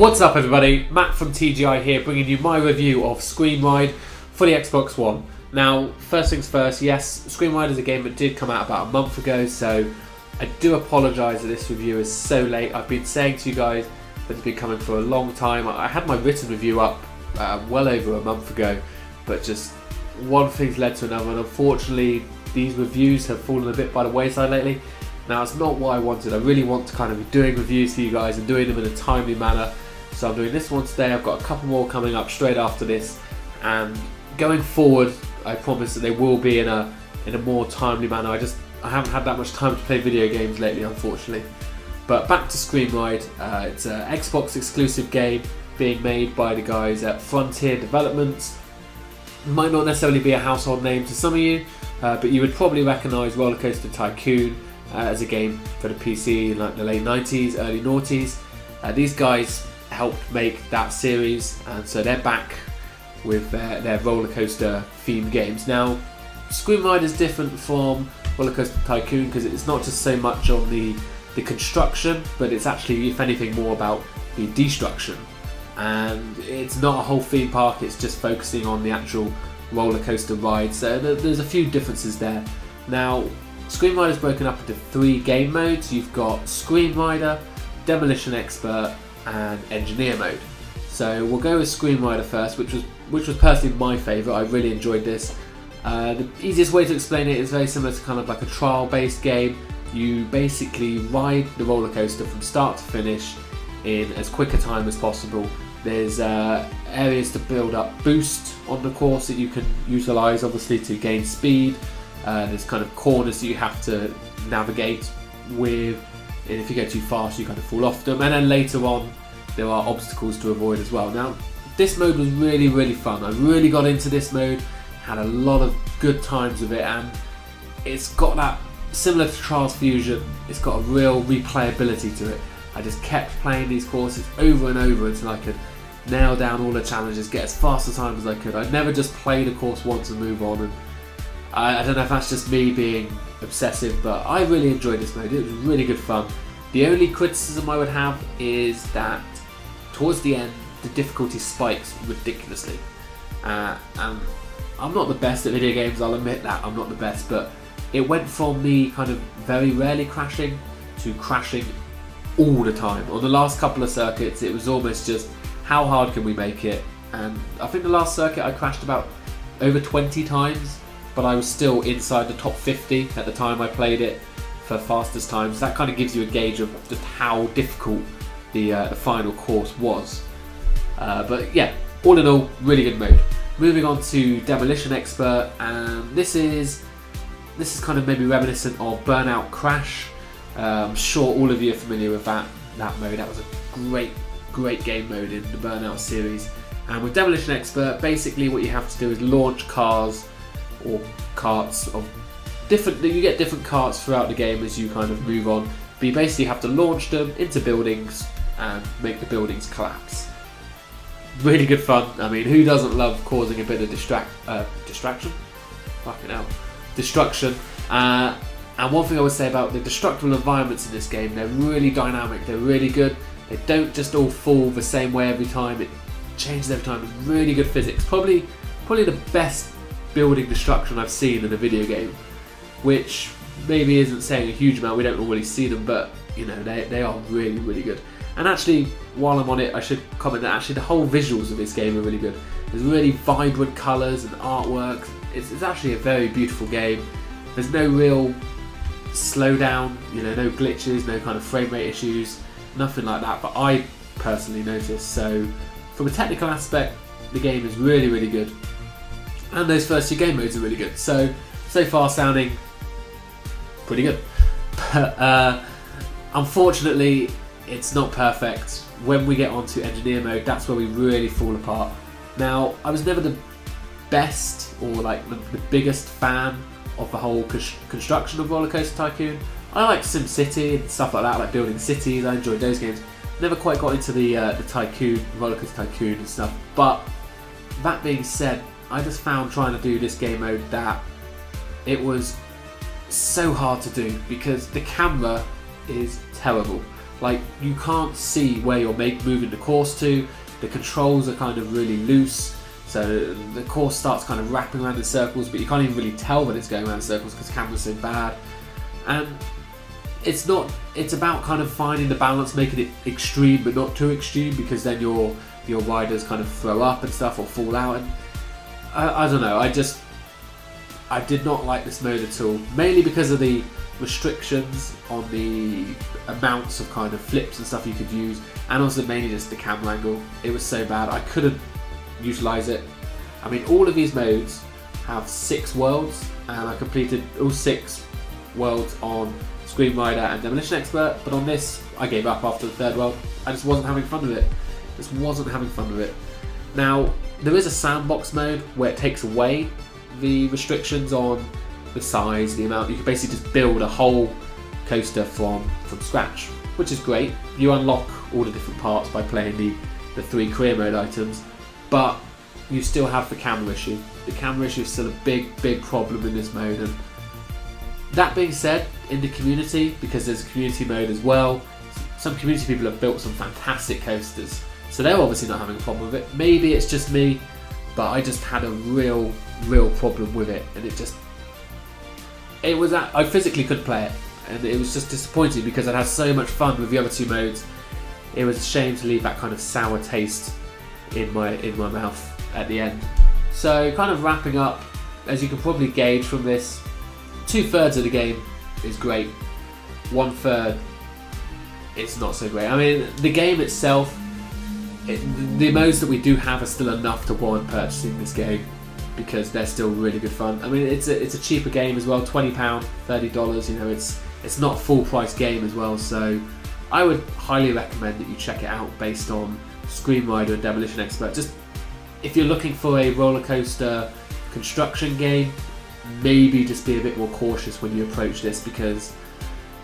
What's up everybody, Matt from TGI here bringing you my review of Screamride for the Xbox One. Now, first things first, yes, Screamride is a game that did come out about a month ago, so I do apologise that this review is so late. I've been saying to you guys that it's been coming for a long time. I had my written review up well over a month ago, but just one thing's led to another, and unfortunately these reviews have fallen a bit by the wayside lately. Now, it's not what I wanted. I really want to kind of be doing reviews for you guys and doing them in a timely manner. So I'm doing this one today. I've got a couple more coming up straight after this, and going forward I promise that they will be in a more timely manner. I haven't had that much time to play video games lately, unfortunately. But back to Screamride. It's an Xbox exclusive game being made by the guys at Frontier Developments. Might not necessarily be a household name to some of you, but you would probably recognise Roller Coaster Tycoon as a game for the PC in like the late 90s, early noughties. These guys helped make that series, and so they're back with their roller coaster themed games. Now, Screamride is different from Roller Coaster Tycoon because it's not just so much on the construction, but it's actually, if anything, more about the destruction. And it's not a whole theme park, it's just focusing on the actual roller coaster ride. So there's a few differences there. Now, Screamride is broken up into 3 game modes. You've got Screamrider, Demolition Expert, and Engineer mode. So we'll go with Screamrider first, which was personally my favourite. I really enjoyed this. The easiest way to explain it is very similar to kind of like a trial-based game. You basically ride the roller coaster from start to finish in as quick a time as possible. There's areas to build up boost on the course that you can utilise, obviously, to gain speed. There's kind of corners that you have to navigate with, and if you go too fast you kind of fall off them, and then later on there are obstacles to avoid as well. Now, this mode was really fun. I really got into this mode, had a lot of good times with it, and it's got that, similar to Trials Fusion, it's got a real replayability to it. I just kept playing these courses over and over until I could nail down all the challenges, get as fast a time as I could. I'd never just play the course once and move on, and I don't know if that's just me being obsessive, but I really enjoyed this mode. It was really good fun. The only criticism I would have is that towards the end the difficulty spikes ridiculously. And I'm not the best at video games, I'll admit that, I'm not the best, but it went from me kind of very rarely crashing to crashing all the time. On the last couple of circuits it was almost just, how hard can we make it? And I think the last circuit I crashed about over 20 times, but I was still inside the top 50 at the time I played it for fastest times. That kind of gives you a gauge of just how difficult the final course was. But yeah, all in all, really good mode. Moving on to Demolition Expert, and this is kind of maybe reminiscent of Burnout Crash. I'm sure all of you are familiar with that mode. That was a great game mode in the Burnout series. And with Demolition Expert, basically what you have to do is launch cars or carts of different, you get different carts throughout the game as you kind of move on, but you basically have to launch them into buildings and make the buildings collapse. Really good fun. I mean, who doesn't love causing a bit of distraction? Fucking hell. Destruction. And one thing I would say about the destructible environments in this game, they're really dynamic, they're really good. They don't just all fall the same way every time, it changes every time. It's really good physics. Probably the best building destruction I've seen in a video game, which maybe isn't saying a huge amount, we don't always see them, but you know, they are really good. And actually, while I'm on it, I should comment that actually the whole visuals of this game are really good. There's really vibrant colours and artwork. It's actually a very beautiful game. There's no real slowdown, you know, no glitches, no kind of frame rate issues, nothing like that, but I personally noticed. So from a technical aspect, the game is really good. And those first 2 game modes are really good. So far sounding pretty good. But unfortunately, it's not perfect. When we get onto Engineer mode, that's where we really fall apart. Now, I was never the best or like the biggest fan of the whole construction of Roller Coaster Tycoon. I like SimCity and stuff like that, like building cities. I enjoyed those games. Never quite got into the Tycoon, Roller Coaster Tycoon and stuff. But that being said, I just found trying to do this game mode that it was so hard to do because the camera is terrible. Like, you can't see where you're moving the course to. The controls are kind of really loose, so the course starts kind of wrapping around in circles, but you can't even really tell when it's going around in circles because the camera's so bad. And it's about kind of finding the balance, making it extreme but not too extreme, because then your riders kind of throw up and stuff or fall out. And I don't know, I did not like this mode at all, mainly because of the restrictions on the amounts of kind of flips and stuff you could use, and also mainly just the camera angle. It was so bad, I couldn't utilize it. I mean, all of these modes have 6 worlds, and I completed all 6 worlds on Screamride and Demolition Expert, but on this I gave up after the 3rd world. I just wasn't having fun with it. Now, there is a sandbox mode where it takes away the restrictions on the size, the amount. You can basically just build a whole coaster from scratch, which is great. You unlock all the different parts by playing the 3 career mode items, but you still have the camera issue. The camera issue is still a big problem in this mode. And that being said, in the community, because there's a community mode as well, some community people have built some fantastic coasters, so they're obviously not having a problem with it. Maybe it's just me, but I just had a real problem with it, and I physically couldn't play it, and it was just disappointing because I'd had so much fun with the other 2 modes. It was a shame to leave that kind of sour taste in my mouth at the end. So, kind of wrapping up, as you can probably gauge from this, 2/3 of the game is great, 1/3 it's not so great. I mean, the game itself, the modes that we do have are still enough to warrant purchasing this game, because they're still really good fun. I mean, it's a cheaper game as well, £20, $30. You know, it's not a full price game as well. So I would highly recommend that you check it out based on Screamride and Demolition Expert. Just if you're looking for a roller coaster construction game, maybe just be a bit more cautious when you approach this, because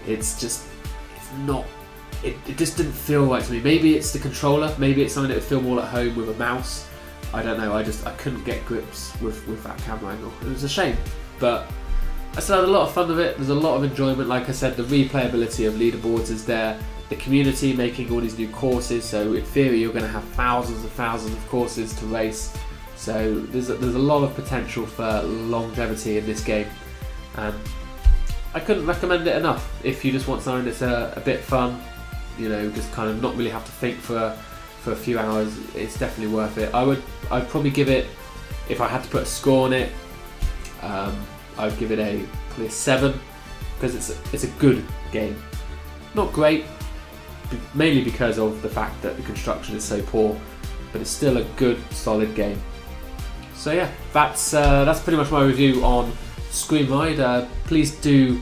it just didn't feel right to me. Maybe it's the controller, maybe it's something that would feel more at home with a mouse. I don't know, I couldn't get grips with that camera angle. It was a shame, but I still had a lot of fun with it. There's a lot of enjoyment. Like I said, the replayability of leaderboards is there. The community making all these new courses, so in theory you're going to have thousands and thousands of courses to race. So there's a lot of potential for longevity in this game. I couldn't recommend it enough. If you just want something that's a bit fun, you know, just kind of not really have to think for a few hours, it's definitely worth it. I'd probably give it, if I had to put a score on it, I'd give it probably a 7, because it's a good game. Not great, mainly because of the fact that the construction is so poor, but it's still a good, solid game. So yeah, that's pretty much my review on Screamride. Please do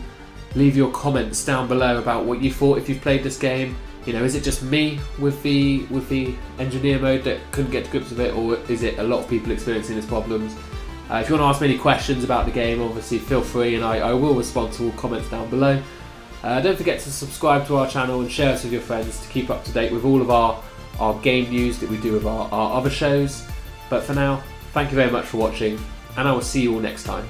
leave your comments down below about what you thought if you've played this game. You know, is it just me with the engineer mode that couldn't get to grips with it, or is it a lot of people experiencing these problems? If you want to ask me any questions about the game, obviously feel free, and I will respond to all comments down below. Don't forget to subscribe to our channel and share us with your friends to keep up to date with all of our game news that we do with our other shows. But for now, thank you very much for watching, and I will see you all next time.